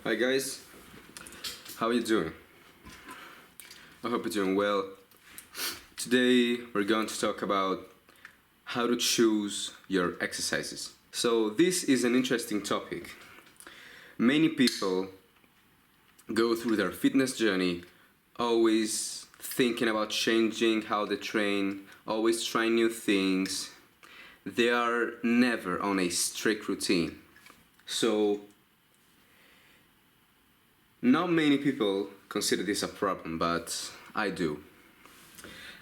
Hi guys, how are you doing? I hope you're doing well. Today we're going to talk about how to choose your exercises. So this is an interesting topic. Many people go through their fitness journey always thinking about changing how they train, always trying new things. They are never on a strict routine. So not many people consider this a problem, but I do.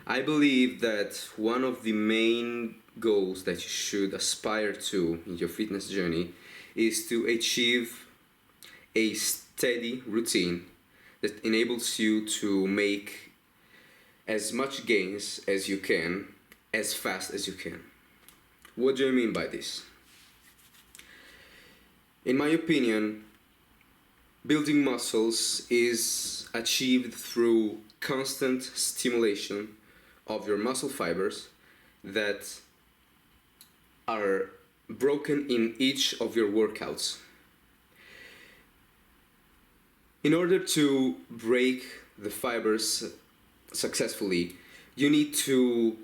I believe that one of the main goals that you should aspire to in your fitness journey is to achieve a steady routine that enables you to make as much gains as you can, as fast as you can. What do I mean by this? In my opinion, building muscles is achieved through constant stimulation of your muscle fibers that are broken in each of your workouts. In order to break the fibers successfully, you need to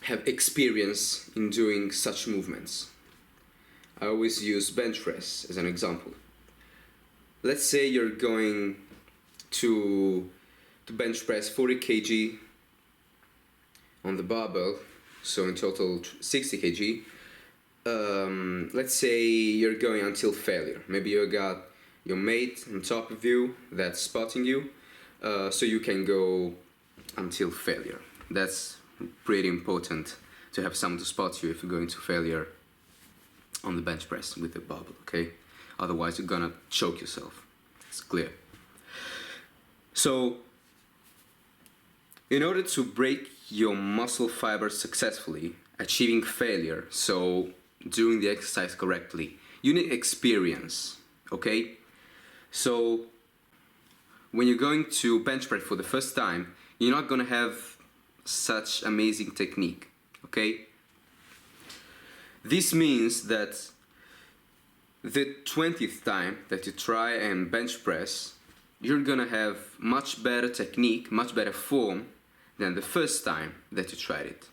have experience in doing such movements. I always use bench press as an example. Let's say you're going to bench press 40 kg on the barbell, so in total 60 kg. Let's say you're going until failure. Maybe you got your mate on top of you that's spotting you, so you can go until failure. That's pretty important to have someone to spot you if you're going to failure on the bench press with the barbell, okay? Otherwise you're gonna choke yourself. It's clear. So in order to break your muscle fibers successfully, achieving failure, so doing the exercise correctly, you need experience, okay? So when you're going to bench press for the first time, you're not gonna have such amazing technique, okay? This means that the 20th time that you try and bench press, you're gonna have much better technique, much better form than the first time that you tried it.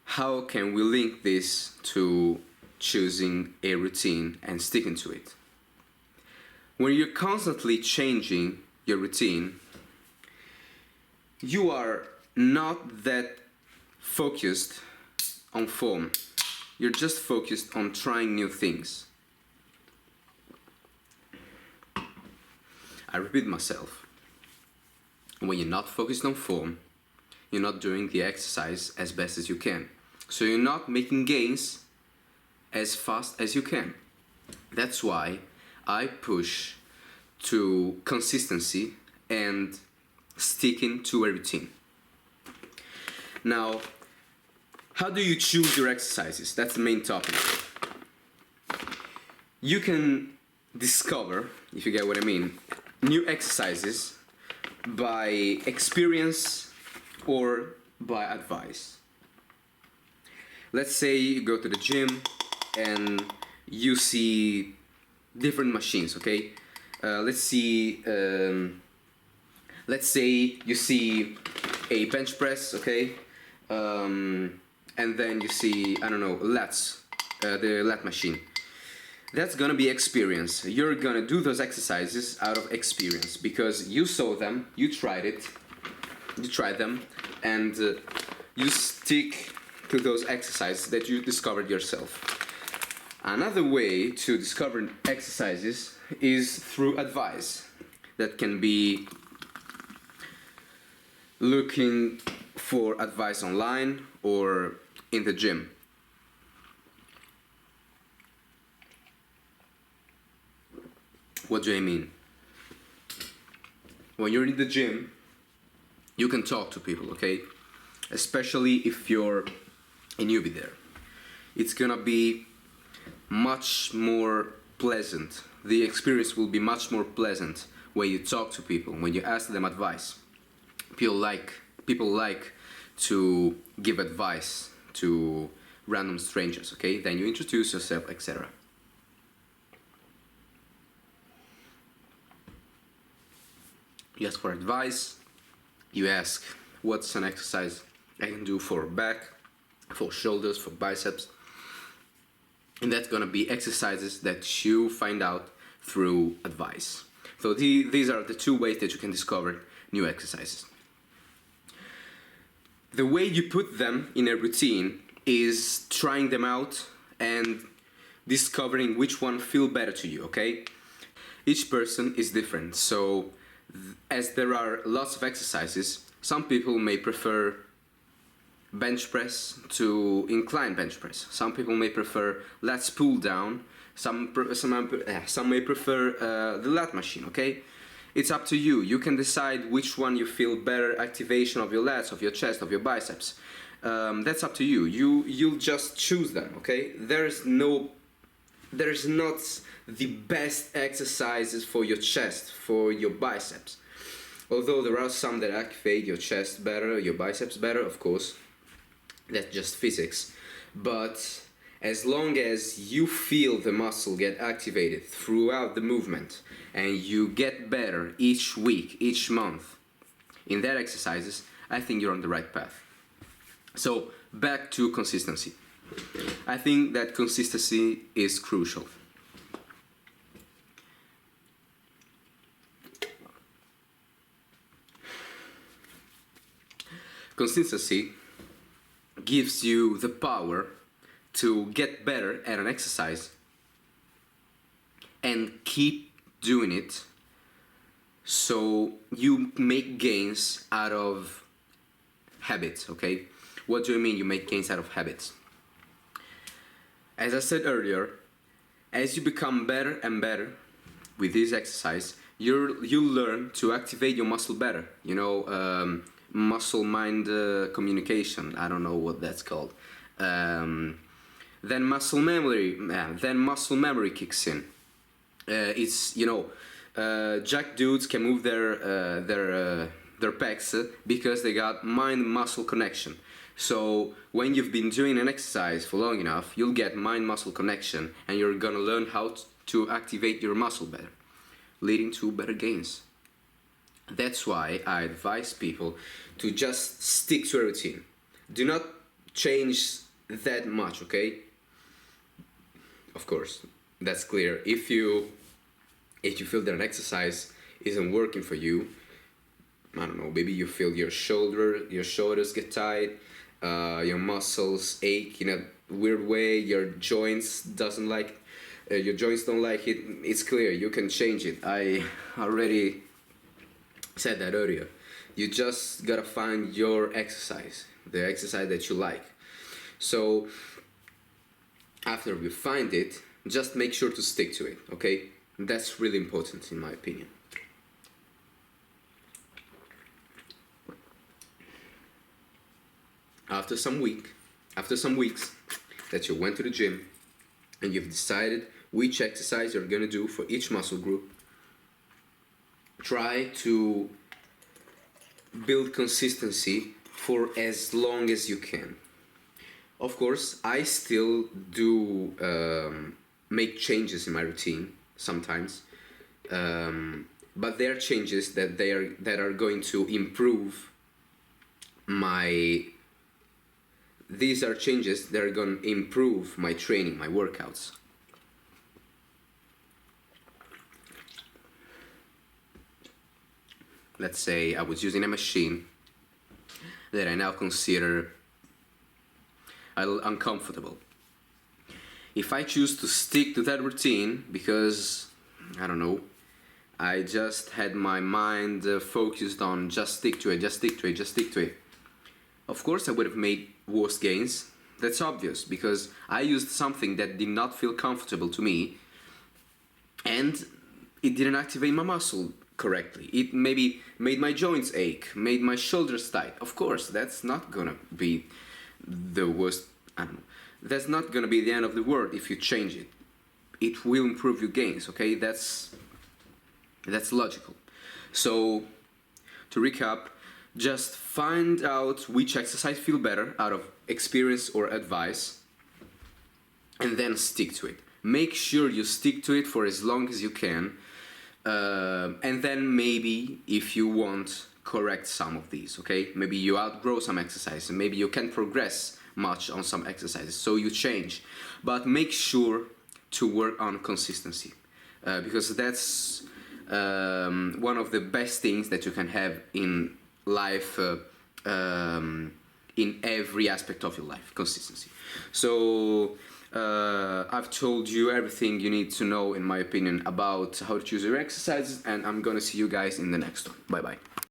How can we link this to choosing a routine and sticking to it? When you're constantly changing your routine, you are not that focused on form. You're just focused on trying new things. I repeat myself. When you're not focused on form, you're not doing the exercise as best as you can. So you're not making gains as fast as you can. That's why I push to consistency and sticking to a routine. Now, how do you choose your exercises? That's the main topic. You can discover, if you get what I mean, new exercises by experience or by advice. Let's say you go to the gym and you see different machines, okay? Let's say you see a bench press, okay? And then you see, I don't know, lats, the lat machine. That's gonna be experience. You're gonna do those exercises out of experience because you saw them, you tried them, and you stick to those exercises that you discovered yourself. Another way to discover exercises is through advice. That can be looking for advice online or in the gym. What do I mean? When you're in the gym, you can talk to people, okay? Especially if you're a newbie there. It's gonna be much more pleasant. The experience will be much more pleasant when you talk to people, when you ask them advice. People like to give advice to random strangers, okay? Then you introduce yourself, etc. You ask for advice. You ask what's an exercise I can do for back, for shoulders, for biceps. And that's gonna be exercises that you find out through advice. So these are the two ways that you can discover new exercises. The way you put them in a routine is trying them out and discovering which one feel better to you, okay? Each person is different, so as there are lots of exercises, some people may prefer bench press to incline bench press. Some people may prefer lats pull down. Some may prefer the lat machine, okay? It's up to you. You can decide which one you feel better activation of your lats, of your chest, of your biceps. That's up to you. You'll just choose them, okay? There's not the best exercises for your chest, for your biceps. Although there are some that activate your chest better, your biceps better, of course. That's just physics. But as long as you feel the muscle get activated throughout the movement and you get better each week, each month in that exercises, I think you're on the right path. So back to consistency. I think that consistency is crucial. Consistency gives you the power to get better at an exercise and keep doing it, so you make gains out of habits, okay? What do I mean you make gains out of habits? As I said earlier, as you become better and better with this exercise, you'll learn to activate your muscle better. You know, muscle-mind communication. I don't know what that's called. Then muscle memory kicks in. It's, you know, jack dudes can move their pecs because they got mind-muscle connection. So when you've been doing an exercise for long enough, you'll get mind-muscle connection, and you're gonna learn how to activate your muscle better, leading to better gains. That's why I advise people to just stick to a routine. Do not change that much, okay? Of course, that's clear. If you feel that an exercise isn't working for you, I don't know, maybe you feel your shoulders get tight, your muscles ache in a weird way, your joints don't like it, it's clear, you can change it. I already said that earlier. You just gotta find your exercise, the exercise that you like. So after you find it, just make sure to stick to it, okay? That's really important in my opinion. After some weeks that you went to the gym and you've decided which exercise you're gonna do for each muscle group, try to build consistency for as long as you can. Of course, I still do make changes in my routine sometimes, but they are changes that are going to improve my. These are changes that are going to improve my training, my workouts. Let's say I was using a machine that I now consider a little uncomfortable. If I choose to stick to that routine because, I don't know, I just had my mind focused on just stick to it, of course I would have made worse gains. That's obvious, because I used something that did not feel comfortable to me and it didn't activate my muscle correctly. It maybe made my joints ache, made my shoulders tight. Of course, that's not gonna be the worst, I don't know. That's not gonna be the end of the world if you change it. It will improve your gains, okay? That's logical. So, to recap, just find out which exercise feel better out of experience or advice, and then stick to it. Make sure you stick to it for as long as you can, And then maybe if you want, correct some of these. Okay, maybe you outgrow some exercises, maybe you can't progress much on some exercises, so you change. But make sure to work on consistency, because that's one of the best things that you can have in life, in every aspect of your life. Consistency. So I've told you everything you need to know, in my opinion, about how to choose your exercises, and I'm gonna see you guys in the next one. Bye bye.